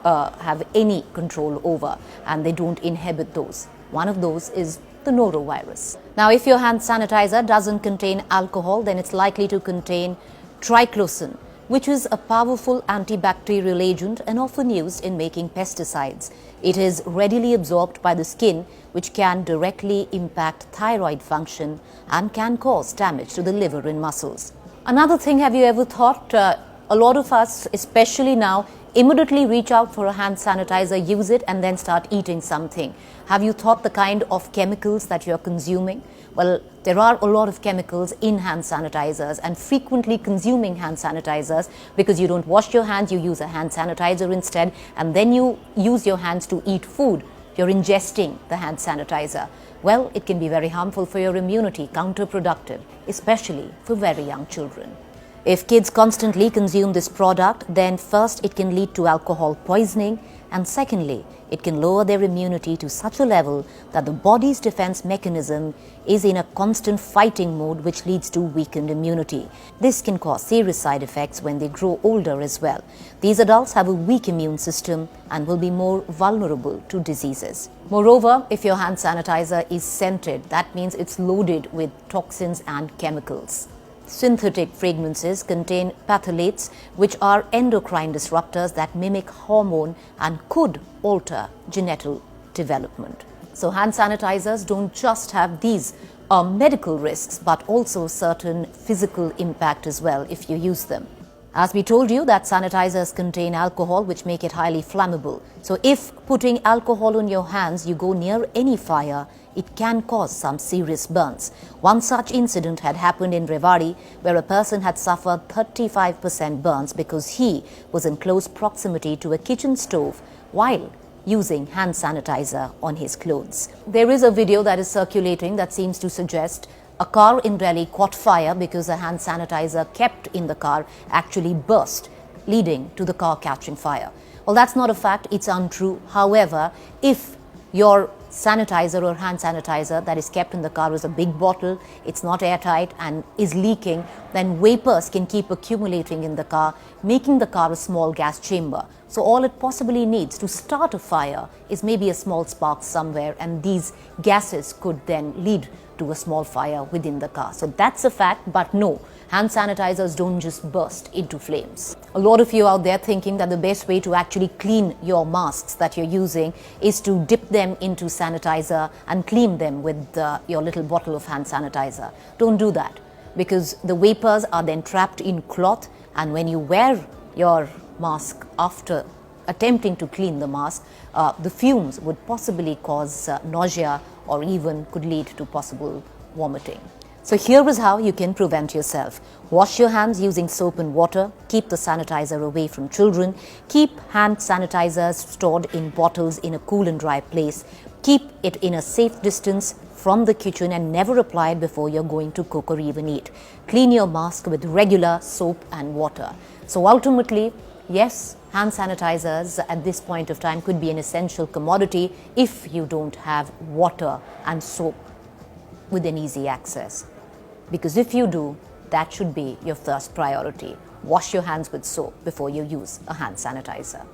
have any control over, and they don't inhibit those. One of those is the norovirus. Now, if your hand sanitizer doesn't contain alcohol, then it's likely to contain triclosan, which is a powerful antibacterial agent and often used in making pesticides. It is readily absorbed by the skin, which can directly impact thyroid function and can cause damage to the liver and muscles. Another thing, have you ever thought, a lot of us, especially now, immediately reach out for a hand sanitizer, use it, and then start eating something. Have you thought the kind of chemicals that you're consuming? Well, there are a lot of chemicals in hand sanitizers, and frequently consuming hand sanitizers because you don't wash your hands, you use a hand sanitizer instead, and then you use your hands to eat food. You're ingesting the hand sanitizer. Well, it can be very harmful for your immunity, counterproductive, especially for very young children. If kids constantly consume this product, then first it can lead to alcohol poisoning, and secondly, it can lower their immunity to such a level that the body's defense mechanism is in a constant fighting mode, which leads to weakened immunity. This can cause serious side effects when they grow older as well. These adults have a weak immune system and will be more vulnerable to diseases. Moreover, if your hand sanitizer is scented, that means it's loaded with toxins and chemicals. Synthetic fragrances contain phthalates, which are endocrine disruptors that mimic hormone and could alter genital development. So hand sanitizers don't just have these medical risks, but also certain physical impact as well if you use them. As we told you, that sanitizers contain alcohol, which make it highly flammable. So if putting alcohol on your hands, you go near any fire, it can cause some serious burns. One such incident had happened in Rewari, where a person had suffered 35% burns because he was in close proximity to a kitchen stove while using hand sanitizer on his clothes. There is a video that is circulating that seems to suggest a car in Delhi caught fire because a hand sanitizer kept in the car actually burst, leading to the car catching fire. Well, that's not a fact, it's untrue. However, if your sanitizer or hand sanitizer that is kept in the car is a big bottle, it's not airtight and is leaking, then vapors can keep accumulating in the car, making the car a small gas chamber. So all it possibly needs to start a fire is maybe a small spark somewhere, and these gases could then lead to a small fire within the car. So that's a fact, but no, hand sanitizers don't just burst into flames. A lot of you out there thinking that the best way to actually clean your masks that you're using is to dip them into sanitizer and clean them with your little bottle of hand sanitizer. Don't do that, because the vapors are then trapped in cloth, and when you wear your mask after attempting to clean the mask, the fumes would possibly cause nausea or even could lead to possible vomiting. So here is how you can prevent yourself. Wash your hands using soap and water. Keep the sanitizer away from children. Keep hand sanitizers stored in bottles in a cool and dry place. Keep it in a safe distance from the kitchen and never apply it before you're going to cook or even eat. Clean your mask with regular soap and water. So ultimately, yes, hand sanitizers at this point of time could be an essential commodity if you don't have water and soap within easy access. Because if you do, that should be your first priority. Wash your hands with soap before you use a hand sanitizer.